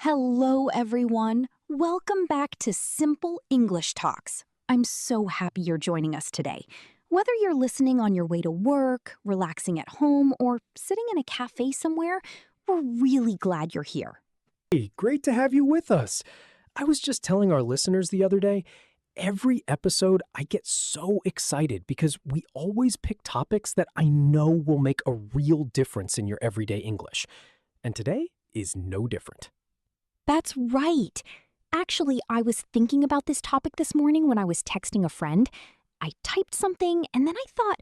Hello, everyone. Welcome back to Simple English Talks. I'm so happy you're joining us today. Whether you're listening on your way to work, relaxing at home, or sitting in a cafe somewhere, we're really glad you're here. Hey, great to have you with us. I was just telling our listeners the other day, every episode I get so excited because we always pick topics that I know will make a real difference in your everyday English. And today is no different. That's right. Actually, I was thinking about this topic this morning when I was texting a friend. I typed something and then I thought,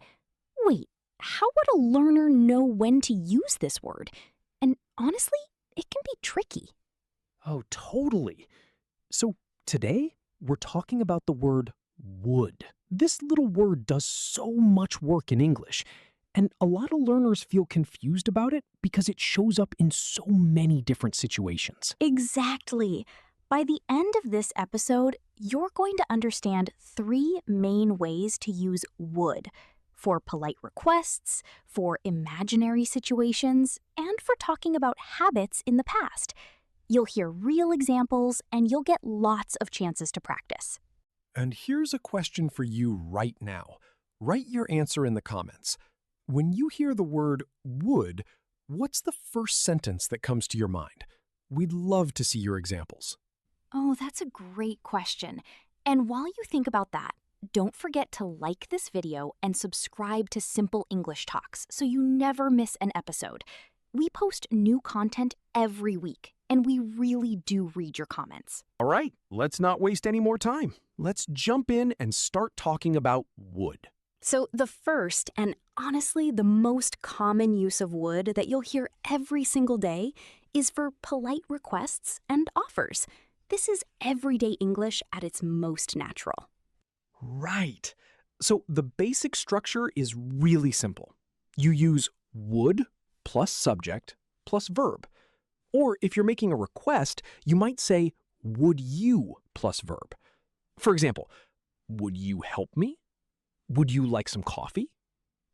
wait, how would a learner know when to use this word? And honestly, it can be tricky. Oh, totally. So today we're talking about the word would. This little word does so much work in English, and a lot of learners feel confused about it because it shows up in so many different situations. Exactly. By the end of this episode, you're going to understand 3 main ways to use would for polite requests, for imaginary situations, and for talking about habits in the past. You'll hear real examples and you'll get lots of chances to practice. And here's a question for you right now. Write your answer in the comments. When you hear the word would, what's the first sentence that comes to your mind? We'd love to see your examples. Oh, that's a great question. And while you think about that, don't forget to like this video and subscribe to Simple English Talks so you never miss an episode. We post new content every week, and we really do read your comments. All right, let's not waste any more time. Let's jump in and start talking about would. So the first, and honestly the most common use of would that you'll hear every single day is for polite requests and offers. This is everyday English at its most natural. Right. So the basic structure is really simple. You use would plus subject plus verb. Or if you're making a request, you might say, would you plus verb. For example, would you help me? Would you like some coffee?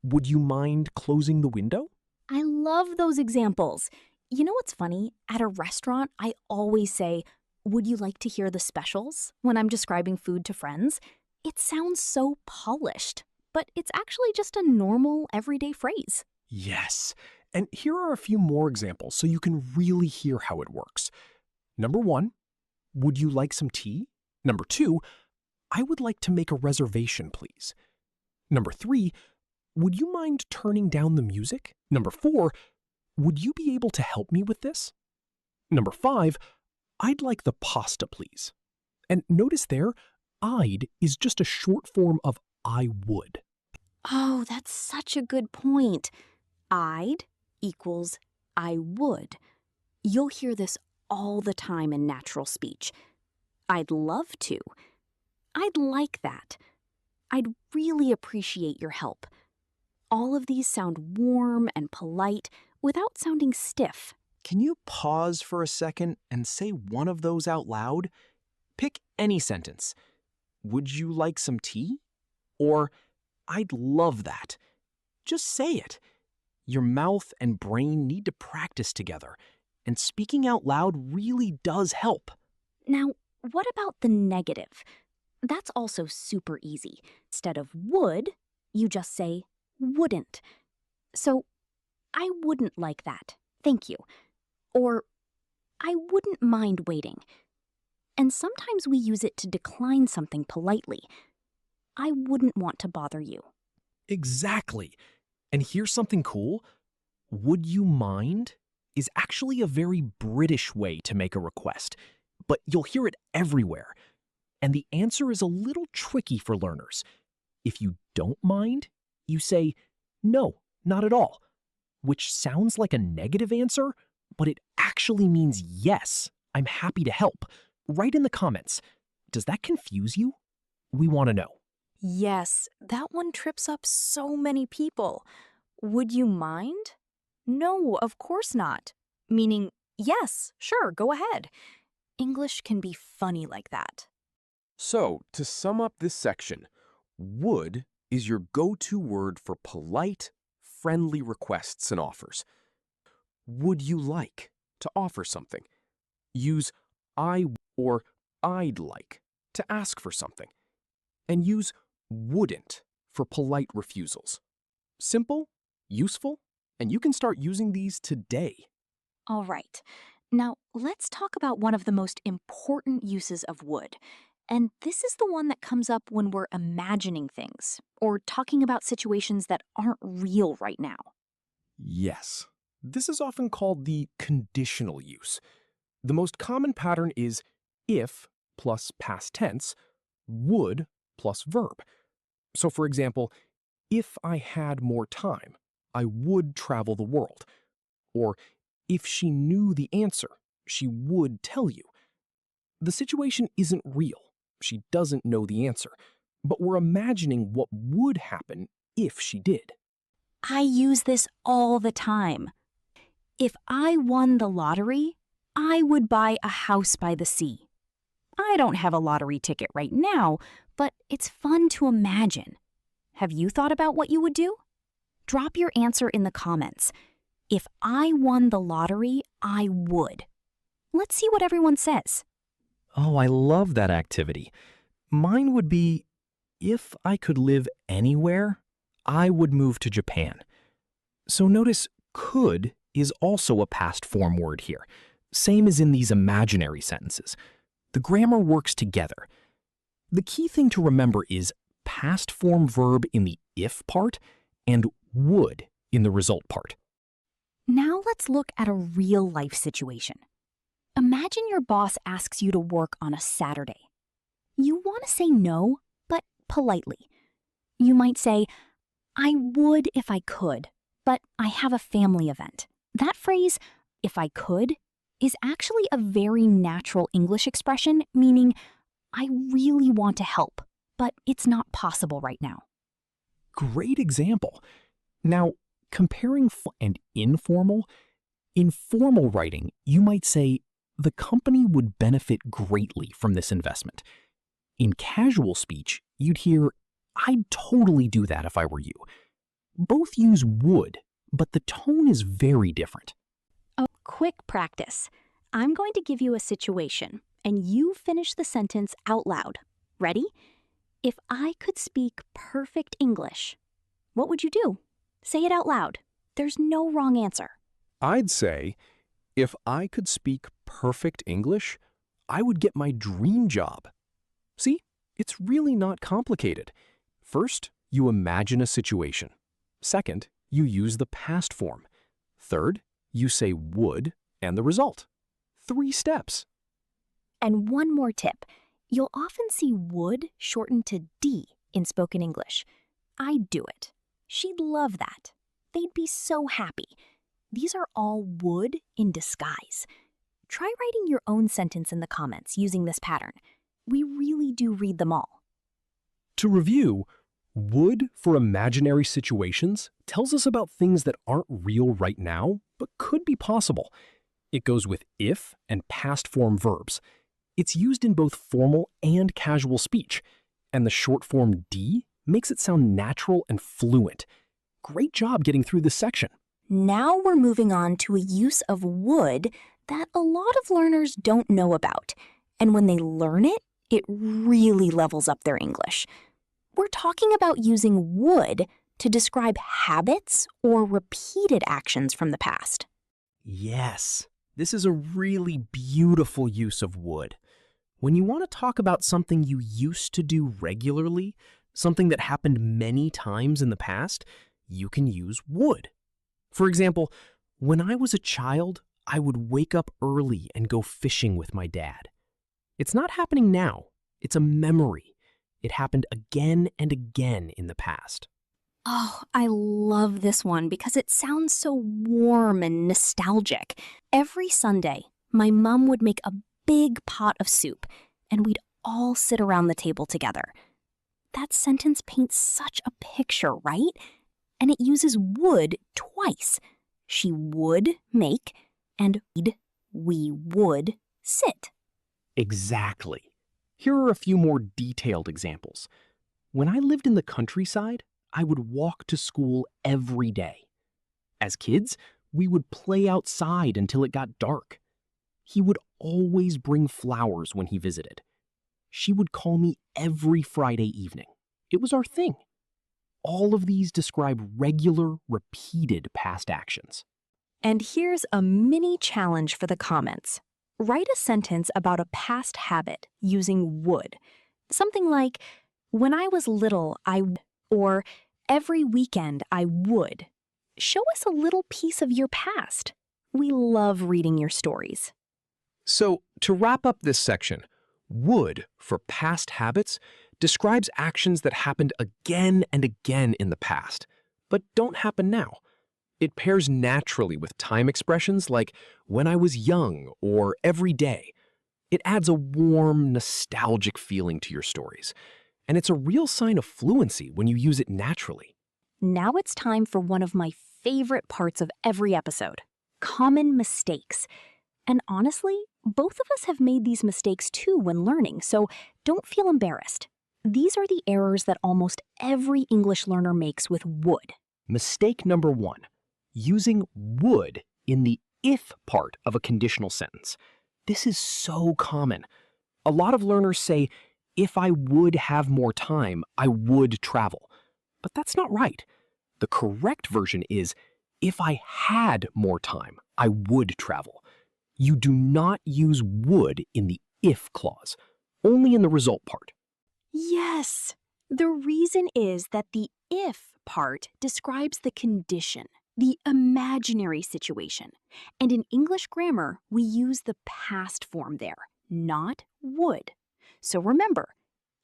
Would you mind closing the window? I love those examples. You know what's funny? At a restaurant, I always say, would you like to hear the specials when I'm describing food to friends? It sounds so polished, but it's actually just a normal, everyday phrase. Yes. And here are a few more examples so you can really hear how it works. Number 1, would you like some tea? Number 2, I would like to make a reservation, please. Number 3, would you mind turning down the music? Number 4, would you be able to help me with this? Number 5, I'd like the pasta, please. And notice there, I'd is just a short form of I would. Oh, that's such a good point. I'd equals I would. You'll hear this all the time in natural speech. I'd love to. I'd like that. I'd really appreciate your help. All of these sound warm and polite without sounding stiff. Can you pause for a second and say one of those out loud? Pick any sentence. Would you like some tea? Or, I'd love that. Just say it. Your mouth and brain need to practice together, and speaking out loud really does help. Now, what about the negative? That's also super easy. Instead of would, you just say wouldn't. So, I wouldn't like that. Thank you. Or, I wouldn't mind waiting. And sometimes we use it to decline something politely. I wouldn't want to bother you. Exactly. And here's something cool. Would you mind is actually a very British way to make a request, but you'll hear it everywhere. And the answer is a little tricky for learners. If you don't mind, you say, no, not at all, which sounds like a negative answer, but it actually means yes, I'm happy to help. Write in the comments. Does that confuse you? We want to know. Yes, that one trips up so many people. Would you mind? No, of course not. Meaning, yes, sure, go ahead. English can be funny like that. So, to sum up this section, would is your go-to word for polite, friendly requests and offers. Would you like to offer something? Use I or I'd like to ask for something. And use wouldn't for polite refusals. Simple, useful, and you can start using these today. All right. Now, let's talk about one of the most important uses of would. And this is the one that comes up when we're imagining things or talking about situations that aren't real right now. Yes. This is often called the conditional use. The most common pattern is if plus past tense, would plus verb. So for example, if I had more time, I would travel the world. Or if she knew the answer, she would tell you. The situation isn't real. She doesn't know the answer. But we're imagining what would happen if she did. I use this all the time. If I won the lottery, I would buy a house by the sea. I don't have a lottery ticket right now, but it's fun to imagine. Have you thought about what you would do? Drop your answer in the comments. If I won the lottery, I would. Let's see what everyone says. Oh, I love that activity. Mine would be, if I could live anywhere, I would move to Japan. So notice could is also a past form word here, same as in these imaginary sentences. The grammar works together. The key thing to remember is past form verb in the if part and would in the result part. Now let's look at a real life situation. Imagine your boss asks you to work on a Saturday. You want to say no, but politely. You might say, I would if I could, but I have a family event. That phrase, if I could, is actually a very natural English expression, meaning I really want to help, but it's not possible right now. Great example. Now, comparing and informal, in formal writing, you might say, the company would benefit greatly from this investment. In casual speech, you'd hear, I'd totally do that if I were you. Both use would, but the tone is very different. A quick practice. I'm going to give you a situation, and you finish the sentence out loud. Ready? If I could speak perfect English, what would you do? Say it out loud. There's no wrong answer. I'd say, if I could speak perfect English, I would get my dream job. See, it's really not complicated. First, you imagine a situation. Second, you use the past form. Third, you say would and the result. 3 steps. And one more tip. You'll often see would shortened to D in spoken English. I'd do it. She'd love that. They'd be so happy. These are all would in disguise. Try writing your own sentence in the comments using this pattern. We really do read them all. To review, would for imaginary situations tells us about things that aren't real right now, but could be possible. It goes with if and past form verbs. It's used in both formal and casual speech, and the short form D makes it sound natural and fluent. Great job getting through this section. Now we're moving on to a use of would that a lot of learners don't know about. And when they learn it, it really levels up their English. We're talking about using would to describe habits or repeated actions from the past. Yes, this is a really beautiful use of would. When you want to talk about something you used to do regularly, something that happened many times in the past, you can use would. For example, when I was a child, I would wake up early and go fishing with my dad. It's not happening now. It's a memory. It happened again and again in the past. Oh, I love this one because it sounds so warm and nostalgic. Every Sunday, my mom would make a big pot of soup, and we'd all sit around the table together. That sentence paints such a picture, right? And it uses would twice. She would make, and we would sit. Exactly. Here are a few more detailed examples. When I lived in the countryside, I would walk to school every day. As kids, we would play outside until it got dark. He would always bring flowers when he visited. She would call me every Friday evening. It was our thing. All of these describe regular, repeated past actions. And here's a mini challenge for the comments. Write a sentence about a past habit using would. Something like, when I was little, or every weekend I would. Show us a little piece of your past. We love reading your stories. So, to wrap up this section, would for past habits describes actions that happened again and again in the past, but don't happen now. It pairs naturally with time expressions like when I was young or every day. It adds a warm, nostalgic feeling to your stories, and it's a real sign of fluency when you use it naturally. Now it's time for one of my favorite parts of every episode, common mistakes. And honestly, both of us have made these mistakes too when learning, so don't feel embarrassed. These are the errors that almost every English learner makes with would. Mistake number 1, using would in the if part of a conditional sentence. This is so common. A lot of learners say, if I would have more time, I would travel. But that's not right. The correct version is, if I had more time, I would travel. You do not use would in the if clause, only in the result part. Yes! The reason is that the if part describes the condition, the imaginary situation. And in English grammar, we use the past form there, not would. So remember,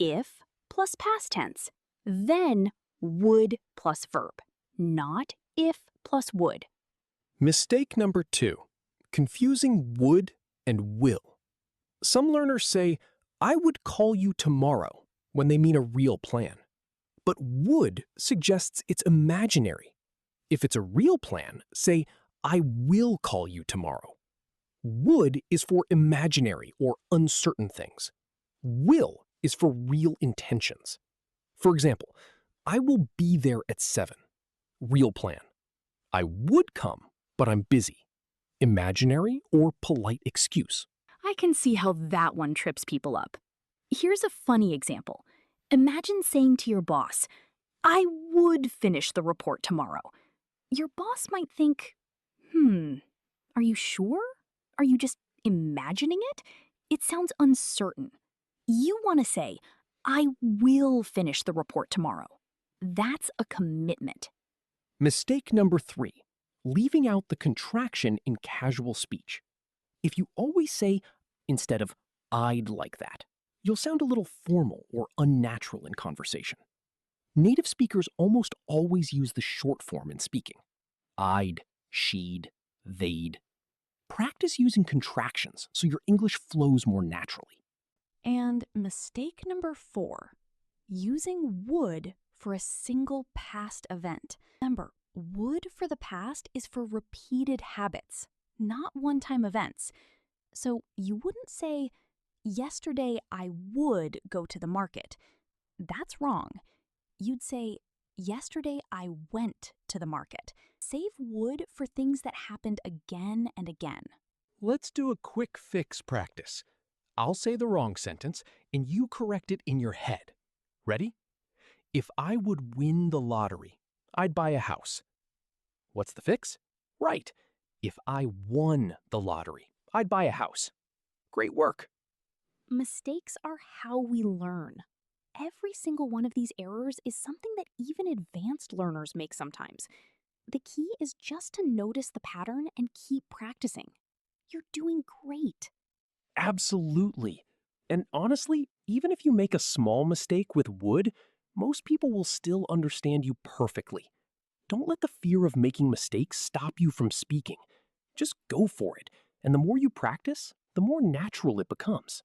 if plus past tense, then would plus verb, not if plus would. Mistake number 2, confusing would and will. Some learners say, I would call you tomorrow, when they mean a real plan. But would suggests it's imaginary. If it's a real plan, say, I will call you tomorrow. Would is for imaginary or uncertain things. Will is for real intentions. For example, I will be there at 7. Real plan. I would come, but I'm busy. Imaginary or polite excuse. I can see how that one trips people up. Here's a funny example. Imagine saying to your boss, I would finish the report tomorrow. Your boss might think, are you sure? Are you just imagining it? It sounds uncertain. You want to say, I will finish the report tomorrow. That's a commitment. Mistake number 3, leaving out the contraction in casual speech. If you always say, instead of I'd like that, you'll sound a little formal or unnatural in conversation. Native speakers almost always use the short form in speaking. I'd, she'd, they'd. Practice using contractions so your English flows more naturally. And mistake number 4, using would for a single past event. Remember, would for the past is for repeated habits, not one-time events. So you wouldn't say, yesterday I would go to the market. That's wrong. You'd say, yesterday I went to the market. Save would for things that happened again and again. Let's do a quick fix practice. I'll say the wrong sentence, and you correct it in your head. Ready? If I would win the lottery, I'd buy a house. What's the fix? Right. If I won the lottery, I'd buy a house. Great work. Mistakes are how we learn. Every single one of these errors is something that even advanced learners make sometimes. The key is just to notice the pattern and keep practicing. You're doing great. Absolutely. And honestly, even if you make a small mistake with would, most people will still understand you perfectly. Don't let the fear of making mistakes stop you from speaking. Just go for it, and the more you practice, the more natural it becomes.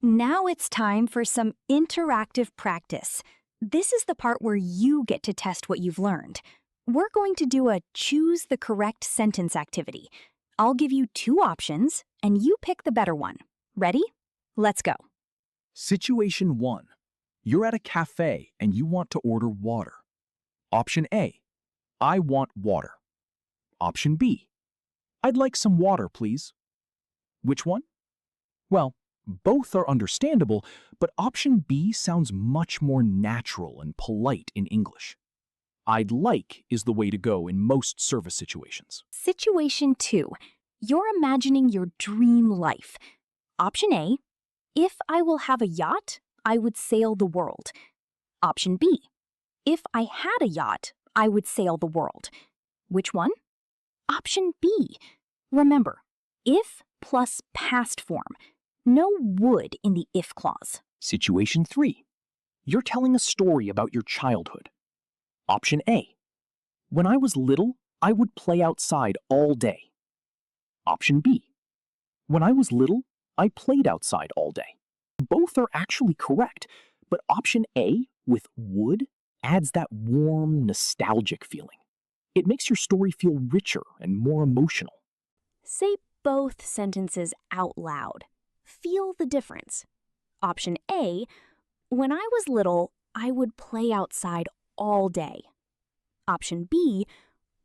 Now it's time for some interactive practice. This is the part where you get to test what you've learned. We're going to do a choose the correct sentence activity. I'll give you 2 options, and you pick the better one. Ready? Let's go. Situation 1. You're at a cafe and you want to order water. Option A. I want water. Option B. I'd like some water, please. Which one? Well, both are understandable, but option B sounds much more natural and polite in English. I'd like is the way to go in most service situations. Situation 2. You're imagining your dream life. Option A. If I will have a yacht, I would sail the world. Option B. If I had a yacht, I would sail the world. Which one? Option B. Remember, if plus past form. No would in the if clause. Situation 3. You're telling a story about your childhood. Option A. When I was little, I would play outside all day. Option B. When I was little, I played outside all day. Both are actually correct, but option A with would adds that warm, nostalgic feeling. It makes your story feel richer and more emotional. Say both sentences out loud. Feel the difference. Option A, when I was little, I would play outside all day. Option B,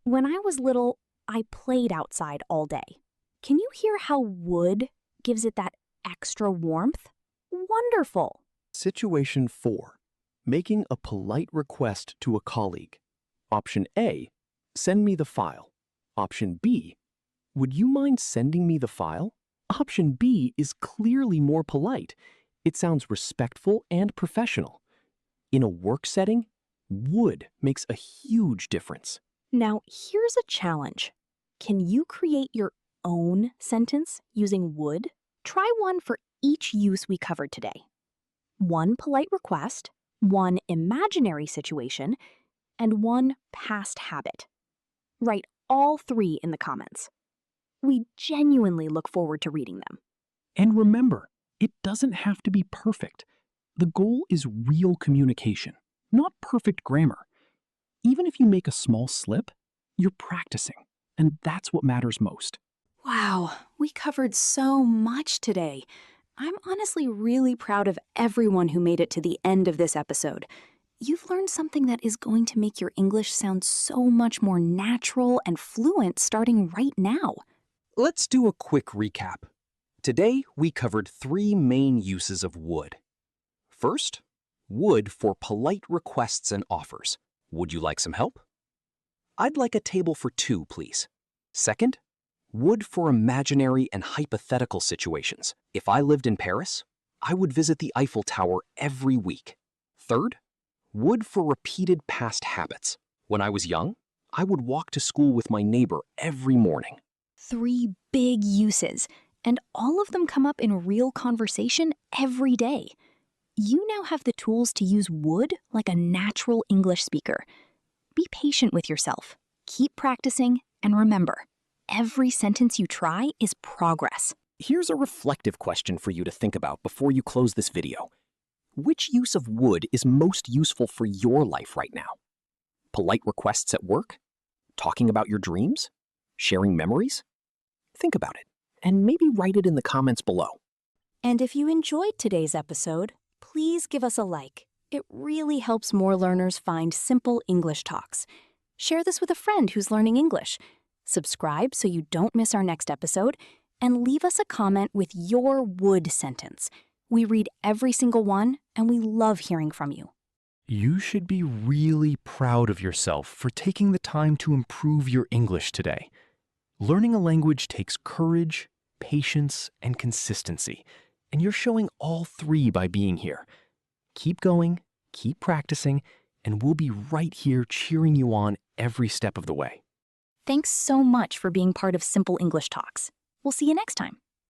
when I was little, I played outside all day. Can you hear how would gives it that extra warmth? Wonderful! Situation 4. Making a polite request to a colleague. Option A, send me the file. Option B, would you mind sending me the file? Option B is clearly more polite. It sounds respectful and professional. In a work setting, would makes a huge difference. Now, here's a challenge. Can you create your own sentence using would? Try one for each use we covered today. One polite request, one imaginary situation, and one past habit. Write all 3 in the comments. We genuinely look forward to reading them. And remember, it doesn't have to be perfect. The goal is real communication, not perfect grammar. Even if you make a small slip, you're practicing, and that's what matters most. Wow, we covered so much today. I'm honestly really proud of everyone who made it to the end of this episode. You've learned something that is going to make your English sound so much more natural and fluent starting right now. Let's do a quick recap. Today, we covered 3 main uses of would. First, would for polite requests and offers. Would you like some help? I'd like a table for 2, please. Second, would for imaginary and hypothetical situations. If I lived in Paris, I would visit the Eiffel Tower every week. Third, would for repeated past habits. When I was young, I would walk to school with my neighbor every morning. 3 big uses, and all of them come up in real conversation every day. You now have the tools to use would like a natural English speaker. Be patient with yourself, keep practicing, and remember, every sentence you try is progress. Here's a reflective question for you to think about before you close this video. Which use of would is most useful for your life right now? Polite requests at work? Talking about your dreams? Sharing memories? Think about it, and maybe write it in the comments below. And if you enjoyed today's episode, please give us a like. It really helps more learners find simple English talks. Share this with a friend who's learning English. Subscribe so you don't miss our next episode, and leave us a comment with your would sentence. We read every single one, and we love hearing from you. You should be really proud of yourself for taking the time to improve your English today. Learning a language takes courage, patience, and consistency, and you're showing all 3 by being here. Keep going, keep practicing, and we'll be right here cheering you on every step of the way. Thanks so much for being part of Simple English Talks. We'll see you next time.